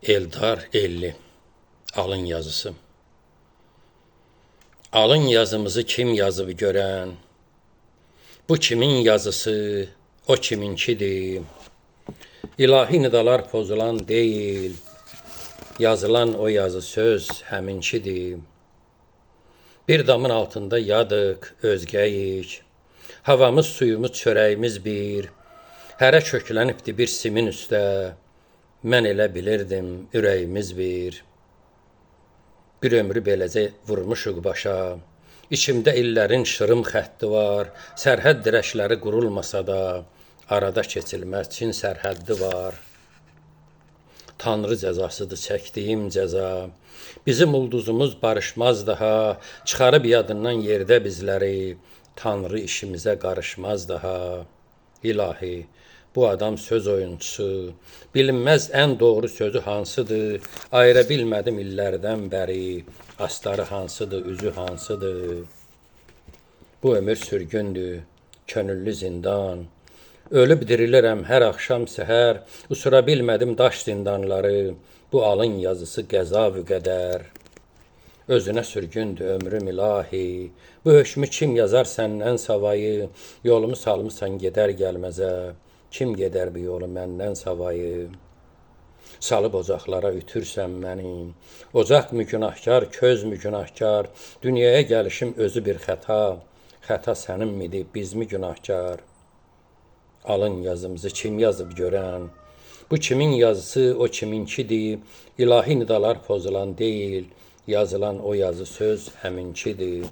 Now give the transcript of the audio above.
Eldar Elli Alın yazısı. Alın yazımızı kim yazıb görən? Bu kimin yazısı, o kiminkidir? İlahi nidalar pozulan deyil, yazılan o yazı söz həminkidir. Bir damın altında yadıq, özgəyik. Havamız, suyumuz, çörəyimiz bir. Hərə köklənibdi bir simin üstə. Mən elə bilirdim, ürəyimiz bir. Bir ömrü beləcə vurmuşuq başa. İçimdə illərin şırım xətti var. Sərhəd dirəkləri qurulmasa da, arada keçilməz Çin sərhəddi var. Tanrı cəzasıdır çəkdiyim cəza. Bizim ulduzumuz barışmaz daha. Çıxarıb yadından yerdə bizləri. Tanrı işimizə qarışmaz daha. İlahi, bu adam söz oyunçusu. Bilinməz ən doğru sözü hansıdır? Ayıra bilmədim illərdən bəri. Astarı hansıdır, üzü hansıdır? Bu ömür sürgündür, könüllü zindan. Ölüb dirilirəm hər axşam səhər. Usura bilmədim daş zindanları. Bu alın yazısı qəza-vü qədər. Özünə sürgündür ömrüm ilahi. Bu hökmü kim yazar səndən savayı? Yolumu salmısan gedər gəlməzə. Kim gedər bu yolu məndən savayı? Salıb ocaqlara ütürsən məni. Ocaq mü günahkar, köz mü günahkar? Dünyaya gəlişim özü bir xəta. Xəta sənin midi, biz mi günahkar? Alın yazımızı kim yazıb görən? Bu kimin yazısı, o kiminkidir? İlahi nidalar pozulan deyil, yazılan o yazı söz həminkidir.